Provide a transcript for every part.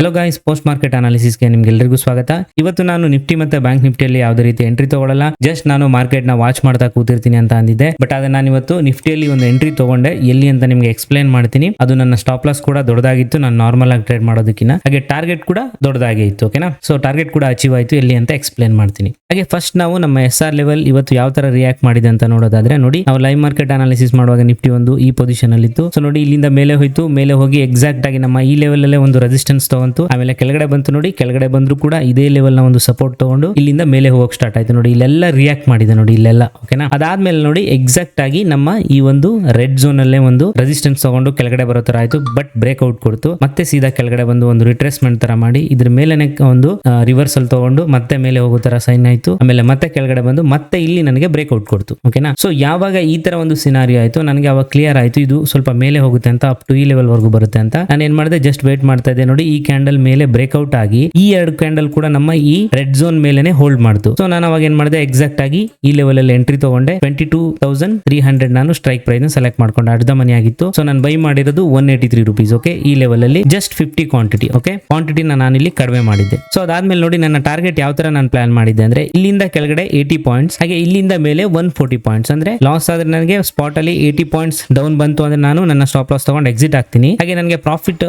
Hello guys, post market ಅನಾಲಿಸಿಸ್ಗೆ ನಿಮ್ಗೆಲ್ಲರಿಗೂ ಸ್ವಾಗತ. ಇವತ್ತು ನಾನು ನಿಫ್ಟಿ ಮತ್ತೆ ಬ್ಯಾಂಕ್ ನಿಫ್ಟಿಯಲ್ಲಿ ಯಾವುದೇ ರೀತಿ ಎಂಟ್ರಿ ತಗೊಳ್ಳಲ್ಲ. ಜಸ್ಟ್ ನಾನು ಮಾರ್ಕೆಟ್ ನ ವಾಚ್ ಮಾಡ್ತಾ ಕೂತಿರ್ತೀನಿ ಅಂತ ಅಂದಿದ್ದೆ. ಬಟ್ ಅದನ್ನ ನಾನು ಇವತ್ತು ನಿಫ್ಟಿಯಲ್ಲಿ ಒಂದು ಎಂಟ್ರಿ ತಗೊಂಡೆ, ಎಲ್ಲಿ ಅಂತ ನಿಮ್ಗೆ ಎಕ್ಸ್ಪ್ಲೈನ್ ಮಾಡ್ತೀನಿ. ಅದು ನನ್ನ ಸ್ಟಾಪ್ ಲಾಸ್ ಕೂಡ ದೊಡ್ಡದಾಗಿತ್ತು, ನಾನು ನಾರ್ಮಲ್ ಆಗಿ ಟ್ರೇಡ್ ಮಾಡೋದಕ್ಕಿಂತ. ಹಾಗೆ ಟಾರ್ಗೆಟ್ ಕೂಡ ದೊಡ್ಡದಾಗಿ ಇತ್ತು. ಓಕೆನಾ? ಸೊ ಟಾರ್ಗೆಟ್ ಕೂಡ ಅಚೀವ್ ಆಯ್ತು, ಎಲ್ಲಿ ಅಂತ ಎಕ್ಸ್ಪ್ಲೈನ್ ಮಾಡ್ತೀನಿ. ಹಾಗೆ ಫಸ್ಟ್ ನಾವು ನಮ್ಮ SR ಲೆವೆಲ್ ಇವತ್ತು ಯಾವ ತರ ರಿಯಾಕ್ಟ್ ಮಾಡಿದೆ ಅಂತ ನೋಡೋದಾದ್ರೆ, ನೋಡಿ ನಾವು ಲೈವ್ ಮಾರ್ಕೆಟ್ ಅನಾಲಿಸಿಸ್ ಮಾಡುವಾಗ ನಿಫ್ಟಿ ಒಂದು ಈ ಪೊಸಿಷನ್ ಅಲ್ಲಿ ಇತ್ತು. ಸೊ ನೋಡಿ, ಇಲ್ಲಿಂದ ಮೇಲೆ ಹೋಯ್ತು, ಮೇಲೆ ಹೋಗಿ ಎಕ್ಸಾಕ್ಟ್ ಆಗಿ ನಮ್ಮ ಈ ಲೆವೆಲ್ ಅಲ್ಲೇ ಒಂದು ರೆಸಿಸ್ಟೆನ್ಸ್ ತಗೊಂತು. ಆಮೇಲೆ ಕೆಳಗಡೆ ಬಂತು, ನೋಡಿ ಕೆಳಗಡೆ ಬಂದ್ರು ಕೂಡ ಇದೇ ಲೆವೆಲ್ ನ ಒಂದು ಸಪೋರ್ಟ್ ತಗೊಂಡು ಇಲ್ಲಿಂದ ಮೇಲೆ ಹೋಗಕ್ ಸ್ಟಾರ್ಟ್ ಆಯ್ತು. ನೋಡಿ ಇಲ್ಲೆಲ್ಲ ರಿಯಾಕ್ಟ್ ಮಾಡಿದೆ, ನೋಡಿ ಇಲ್ಲೆಲ್ಲ. ಓಕೆನಾ? ಅದಾದ್ಮೇಲೆ ನೋಡಿ ಎಕ್ಸಾಕ್ಟ್ ಆಗಿ ನಮ್ಮ ಈ ಒಂದು ರೆಡ್ ಝೋನ್ ಅಲ್ಲೇ ಒಂದು ರೆಸಿಸ್ಟೆನ್ಸ್ ತಗೊಂಡು ಕೆಳಗಡೆ ಬರೋ ತರ ಆಯ್ತು. ಬಟ್ ಬ್ರೇಕ್ಔಟ್ ಕೊಡ್ತು, ಮತ್ತೆ ಸೀದಾ ಕೆಳಗಡೆ ಬಂದು ಒಂದು ರಿಟ್ರೇಸ್ಮೆಂಟ್ ತರ ಮಾಡಿ ಇದ್ರ ಮೇಲೆ ಒಂದು ರಿವರ್ಸಲ್ ತಗೊಂಡು ಮತ್ತೆ ಮೇಲೆ ಹೋಗೋ ತರ ಸೈನ್ ಆಯ್ತು. ಆಮೇಲೆ ಮತ್ತೆ ಕೆಳಗಡೆ ಬಂದು ಮತ್ತೆ ಇಲ್ಲಿ ನನಗೆ ಬ್ರೇಕ್ಔಟ್ ಕೊಡ್ತು. ಓಕೆನಾ? ಸೊ ಯಾವಾಗ ಈ ತರ ಒಂದು ಸಿನಾರಿಯೋ ಆಯ್ತು, ನನಗೆ ಅವಾಗ ಕ್ಲಿಯರ್ ಆಯ್ತು ಇದು ಸ್ವಲ್ಪ ಮೇಲೆ ಹೋಗುತ್ತೆ ಅಂತ, ಅಪ್ ಟು ಈ ಲೆವೆಲ್ ವರೆಗೂ ಬರುತ್ತೆ ಅಂತ. ನಾನು ಏನ್ ಮಾಡಿದೆ, ಜಸ್ಟ್ ವೇಟ್ ಮಾಡ್ತಾ ಇದ್ದೆ. ನೋಡಿ ಈ ಕ್ಯಾಂಡಲ್ ಮೇಲೆ ಬ್ರೇಕ್ಔಟ್ ಆಗಿ ಈ ಎರಡು ಕ್ಯಾಂಡಲ್ ಕೂಡ ನಮ್ಮ ಈ ರೆಡ್ ಝೋನ್ ಮೇಲೆನೆ ಹೋಲ್ಡ್ ಮಾಡ್ತು. ಸೊ ನಾನು ಅವಾಗ ಏನ್ ಮಾಡಿದೆ, ಎಕ್ಸಾಕ್ಟ್ ಆಗಿ ಈ ಲೆವೆಲ್ ಅಲ್ಲಿ ಎಂಟ್ರಿ ತಗೊಂಡೆ. 22,300 ನಾನು ಸ್ಟ್ರೈಕ್ ಪ್ರೈಸ್ ಸೆಲೆಕ್ಟ್ ಮಾಡ್ಕೊಂಡೆ. ಅರ್ಧ ಮನಿ ಆಗಿತ್ತು. ಸೊ ನಾನು ಬೈ ಮಾಡಿರೋದು 183 ರುಪೀಸ್. ಓಕೆ, ಈ ಲೆವೆಲ್ ಅಲ್ಲಿ ಜಸ್ಟ್ 50 ಕ್ವಾಂಟಿಟಿ. ಓಕೆ, ಕ್ವಾಂಟಿಟಿ ನಾನು ಇಲ್ಲಿ ಕಡಿಮೆ ಮಾಡಿದ್ದೆ. ಸೊ ಅದಾದ್ಮೇಲೆ ನೋಡಿ ನನ್ನ ಟಾರ್ಗೆಟ್ ಯಾವ ತರ ನಾನು ಪ್ಲಾನ್ ಮಾಡಿದ್ದೆ ಅಂದ್ರೆ, ಇಲ್ಲಿಂದ ಕೆಳಗಡೆ 80 ಪಾಯಿಂಟ್ಸ್, ಹಾಗೆ ಇಲ್ಲಿಂದ ಮೇಲೆ 140 ಪಾಯಿಂಟ್ಸ್. ಅಂದ್ರೆ ಲಾಸ್ ಆದ್ರೆ ನನಗೆ ಸ್ಪಾಟ್ ಅಲ್ಲಿ 80 ಪಾಯಿಂಟ್ಸ್ ಡೌನ್ ಬಂತು ಅಂದ್ರೆ ನಾನು ನನ್ನ ಸ್ಟಾಪ್ ಲಾಸ್ ತಗೊಂಡು ಎಕ್ಸಿಟ್ ಆಗ್ತೀನಿ. ಹಾಗೆ ನನಗೆ ಪ್ರಾಫಿಟ್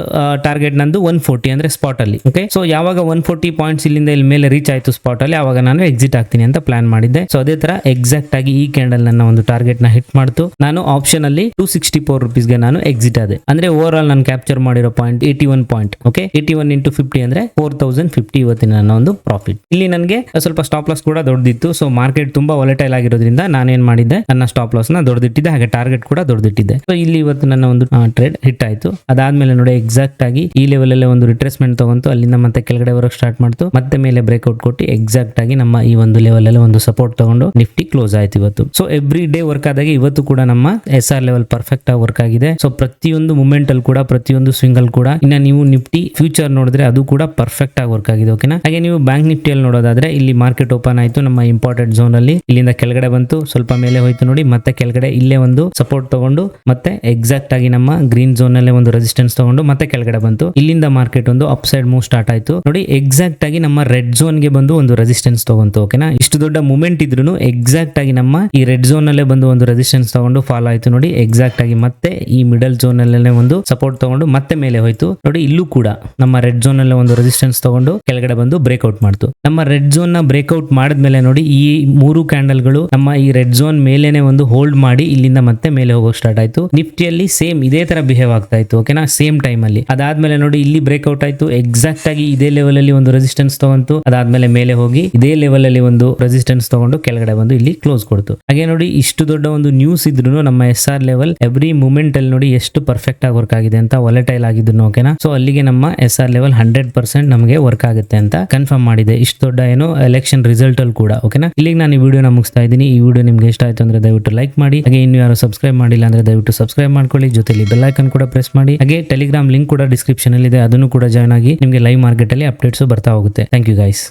ಟಾರ್ಗೆಟ್ ನಂದು 140 ಅಂದ್ರೆ ಸ್ಪಾಟ್ ಅಲ್ಲಿ. ಓಕೆ, ಸೊ ಯಾವಾಗ 140 ಪಾಯಿಂಟ್ಸ್ ಇಲ್ಲಿಂದ ಇಲ್ಲಿ ಮೇಲೆ ರೀಚ್ ಆಯ್ತು ಸ್ಪಾಟ್ ಅಲ್ಲಿ, ಅವಾಗ ನಾನು ಎಕ್ಸಿಟ್ ಆಗ್ತೀನಿ ಅಂತ ಪ್ಲಾನ್ ಮಾಡಿದ್ದೆ. ಸೊ ಅದೇ ತರ ಎಕ್ಸಾಕ್ಟ್ ಆಗಿ ಈ ಕ್ಯಾಂಡಲ್ ನನ್ನ ಒಂದು ಟಾರ್ಗೆಟ್ ನ ಹಿಟ್ ಮಾಡ್ತು. ನಾನು ಆಪ್ಷನ್ ಅಲ್ಲಿ 264 ರುಪೀಸ್ಗೆ ನಾನು ಎಕ್ಸಿಟ್ ಆದೆ. ಅಂದ್ರೆ ಓವರ್ ಆಲ್ ನಾನು ಕ್ಯಾಪ್ಚರ್ ಮಾಡಿರೋ ಪಾಯಿಂಟ್ 81 ಪಾಯಿಂಟ್. ಓಕೆ, 81 into 50 ಅಂದ್ರೆ 4050 ಇವತ್ತಿನ ನನ್ನ ಒಂದು ಪ್ರಾಫಿಟ್. ಇಲ್ಲಿ ನನಗೆ ಸ್ವಲ್ಪ ಸ್ಟಾಪ್ ಲಾಸ್ ಕೂಡ ದೊಡ್ಡದಿತ್ತು. ಸೊ ಮಾರ್ಕೆಟ್ ತುಂಬಾ ವಾಲಟೈಲ್ ಆಗಿರೋದ್ರಿಂದ ನಾನು ಏನ್ ಮಾಡಿದ್ದೆ, ನನ್ನ ಸ್ಟಾಪ್ ಲಾಸ್ ನ ದೊಡ್ಡದಿಟ್ಟಿದ್ದೆ, ಹಾಗೆ ಟಾರ್ಗೆಟ್ ಕೂಡ ದೊಡ್ಡದಿಟ್ಟಿದ್ದೆ. ಸೊ ಇಲ್ಲಿ ಇವತ್ತು ನನ್ನ ಒಂದು ಟ್ರೇಡ್ ಹಿಟ್ ಆಯ್ತು. ಅದಾದ್ಮೇಲೆ ನೋಡಿ ಎಕ್ಸಾಕ್ಟ್ ಆಗಿ ಈ ಲೆವೆಲ್ ಅಲ್ಲೇ ಒಂದು ರಿಟ್ರೇಸ್ಮೆಂಟ್ ತಗೊಂತು, ಅಲ್ಲಿಂದ ಮತ್ತೆ ಕೆಳಗಡೆ ಬರೋಕ್ ಸ್ಟಾರ್ಟ್ ಮಾಡ್ತು, ಮತ್ತೆ ಮೇಲೆ ಬ್ರೇಕ್ಔಟ್ ಕೊಟ್ಟು ಎಕ್ಸಾಕ್ಟ್ ಆಗಿ ನಮ್ಮ ಈ ಒಂದು ಲೆವೆಲ್ ಅಲ್ಲಿ ಒಂದು ಸಪೋರ್ಟ್ ತಗೊಂಡು ನಿಫ್ಟಿ ಕ್ಲೋಸ್ ಆಯ್ತು ಇವತ್ತು. ಸೊ ಎವ್ರಿ ಡೇ ವರ್ಕ್ ಆದಾಗ ಇವತ್ತು ಕೂಡ ನಮ್ಮ SR ಲೆವೆಲ್ ಪರ್ಫೆಕ್ಟ್ ಆಗಿ ವರ್ಕ್ ಆಗಿದೆ. ಸೊ ಪ್ರತಿಯೊಂದು ಮೂಮೆಂಟ್ ಅಲ್ಲಿ ಕೂಡ, ಪ್ರತಿಯೊಂದು ಸ್ವಿಂಗ್ ಅಲ್ಲಿ ಕೂಡ, ಇನ್ನ ನೀವು ನಿಫ್ಟಿ ಫ್ಯೂಚರ್ ನೋಡಿದ್ರೆ ಅದು ಕೂಡ ಪರ್ಫೆಕ್ಟ್ ಆಗಿ ವರ್ಕ್ ಆಗಿದೆ. ಓಕೆನಾ? ಹಾಗೆ ನೀವು ಬ್ಯಾಂಕ್ ನಿಫ್ಟಿಯಲ್ಲಿ ನೋಡೋದಾದ್ರೆ, ಇಲ್ಲಿ ಮಾರ್ಕೆಟ್ ಓಪನ್ ಆಯ್ತು ನಮ್ಮ ಇಂಪಾರ್ಟೆಂಟ್ ಝೋನ್ ಅಲ್ಲಿ, ಇಲ್ಲಿಂದ ಕೆಳಗಡೆ ಬಂತು, ಸ್ವಲ್ಪ ಮೇಲೆ ಹೋಯ್ತು, ನೋಡಿ ಮತ್ತೆ ಕೆಳಗಡೆ ಇಲ್ಲೇ ಒಂದು ಸಪೋರ್ಟ್ ತಗೊಂಡು ಮತ್ತೆ ಎಕ್ಸಾಕ್ಟ್ ಆಗಿ ನಮ್ಮ ಗ್ರೀನ್ ಝೋನ್ ಅಲ್ಲೇ ಒಂದು ರೆಸಿಸ್ಟೆನ್ಸ್ ತಗೊಂಡು ಮತ್ತೆ ಕೆಳಗಡೆ ಬಂತು. ಇಲ್ಲಿಂದ ಮಾರ್ಕೆಟ್ ಒಂದು ಅಪ್ ಸೈಡ್ ಮೂವ್ ಸ್ಟಾರ್ಟ್ ಆಯ್ತು. ನೋಡಿ ಎಕ್ಸಾಕ್ಟ್ ಆಗಿ ನಮ್ಮ ರೆಡ್ ಝೋನ್ ಗೆ ಬಂದು ಒಂದು ರೆಸಿಸ್ಟೆನ್ಸ್ ತಗೊಂತು. ಓಕೆನಾ? ಇಷ್ಟು ದೊಡ್ಡ ಮೂವ್ಮೆಂಟ್ ಇದ್ರು ಎಕ್ಸಾಕ್ಟ್ ಆಗಿ ನಮ್ಮ ಈ ರೆಡ್ ಝೋನ್ ಅಲ್ಲೇ ಬಂದು ಒಂದು ರೆಸಿಸ್ಟೆನ್ಸ್ ತಗೊಂಡು ಫಾಲೋ ಆಯ್ತು. ನೋಡಿ ಎಕ್ಸಾಕ್ಟ್ ಆಗಿ ಮತ್ತೆ ಈ ಮಿಡಲ್ ಝೋನ್ ಅಲ್ಲೇ ಒಂದು ಸಪೋರ್ಟ್ ತಗೊಂಡು ಮತ್ತೆ ಮೇಲೆ ಹೋಯ್ತು. ನೋಡಿ ಇಲ್ಲೂ ಕೂಡ ನಮ್ಮ ರೆಡ್ ಝೋನ್ ಅಲ್ಲೇ ಒಂದು ರೆಸಿಸ್ಟೆನ್ಸ್ ತಗೊಂಡು ಕೆಳಗಡೆ ಬಂದು ಬ್ರೇಕ್ಔಟ್ ಮಾಡ್ತು. ನಮ್ಮ ರೆಡ್ ಝೋನ್ ನ ಬ್ರೇಕ್ಔಟ್ ಮಾಡಿದ್ಮೇಲೆ ನೋಡಿ ಈ ಮೂರು ಕ್ಯಾಂಡಲ್ ಗಳು ನಮ್ಮ ಈ ರೆಡ್ ಝೋನ್ ಮೇಲೆನೆ ಒಂದು ಹೋಲ್ಡ್ ಮಾಡಿ ಇಲ್ಲಿಂದ ಮತ್ತೆ ಮೇಲೆ ಹೋಗೋಕೆ ಸ್ಟಾರ್ಟ್ ಆಯ್ತು. ನಿಫ್ಟಿಯಲ್ಲಿ ಸೇಮ್ ಇದೇ ತರ ಬಿಹೇವ್ ಆಗ್ತಾ ಇತ್ತು. ಓಕೆನಾ? ಸೇಮ್ ಟೈಮ್ ಅಲ್ಲಿ. ಅದಾದ್ಮೇಲೆ ನೋಡಿ ಇಲ್ಲಿ ಬ್ರೇಕ್ಔಟ್ ಆಯ್ತು, ಎಕ್ಸಾಕ್ಟ್ ಆಗಿ ಇದೇ ಲೆವೆಲ್ ಅಲ್ಲಿ ಒಂದು ರೆಸಿಸ್ಟೆನ್ಸ್ ತಗೊಂತು. ಅದಾದ್ಮೇಲೆ ಮೇಲೆ ಹೋಗಿ ಇದೇ ಲೆವೆಲ್ ಅಲ್ಲಿ ಒಂದು ರೆಸಿಸ್ಟೆನ್ಸ್ ತಗೊಂಡು ಕೆಳಗಡೆ ಬಂದು ಇಲ್ಲಿ ಕ್ಲೋಸ್ ಕೊಡ್ತು. ಹಾಗೆ ನೋಡಿ ಇಷ್ಟು ದೊಡ್ಡ ಒಂದು ನ್ಯೂಸ್ ಇದ್ರು ನಮ್ಮ SR ಲೆವೆಲ್ ಎವ್ರಿ ಮೂಮೆಂಟ್ ಅಲ್ಲಿ ನೋಡಿ ಎಷ್ಟು ಪರ್ಫೆಕ್ಟ್ ಆಗಿ ವರ್ಕ್ ಆಗಿದೆ ಅಂತ, ವಾಲಟೈಲ್ ಆಗಿದ್ರು. ಓಕೆನಾ? ಸೊ ಅಲ್ಲಿಗೆ ನಮ್ಮ SR ಲೆವೆಲ್ 100% ನಮಗೆ ವರ್ಕ್ ಆಗುತ್ತೆ ಅಂತ ಕನ್ಫರ್ಮ್ ಮಾಡಿದೆ. ಇಷ್ಟು ದೊಡ್ಡ ಏನು ಎಲೆಕ್ಷನ್ ರಿಸಲ್ಟ್ ಅಲ್ಲಿ ಕೂಡ. ಓಕೆನಾ? ಇಲ್ಲಿಗೆ ನಾನು ಈ ವಿಡಿಯೋನ ಮುಗಿಸ್ತಾ ಇದ್ದೀನಿ. ಈ ವಿಡಿಯೋ ನಿಮ್ಗೆ ಇಷ್ಟ ಆಯ್ತು ಅಂದ್ರೆ ದಯವಿಟ್ಟು ಲೈಕ್ ಮಾಡಿ. ಹಾಗೆ ಇನ್ನು ಯಾರು ಸಬ್ಸ್ಕ್ರೈಬ್ ಮಾಡಿಲ್ಲ ಅಂದ್ರೆ ದಯವಿಟ್ಟು ಸಬ್ಸ್ಕ್ರೈಬ್ ಮಾಡ್ಕೊಳ್ಳಿ. ಜೊತೆಲಿ ಬೆಲ್ ಐಕನ್ ಕೂಡ ಪ್ರೆಸ್ ಮಾಡಿ. ಹಾಗೆ ಟೆಲಿಗ್ರಾಮ್ ಲಿಂಕ್ ಕೂಡ ಡಿಸ್ಕ್ರಿಪ್ಷನ್ ಅಲ್ಲಿ ಇದೆ, ಅದನ್ನು ಕೂಡ ಜಾಯ್ನ್ ಆಗಿ ನಿಮಗೆ ಲೈವ್ ಮಾರ್ಕೆಟ್ ಅಲ್ಲಿ ಅಪ್ಡೇಟ್ಸ್ ಬರ್ತಾ ಹೋಗುತ್ತೆ. Thank you guys.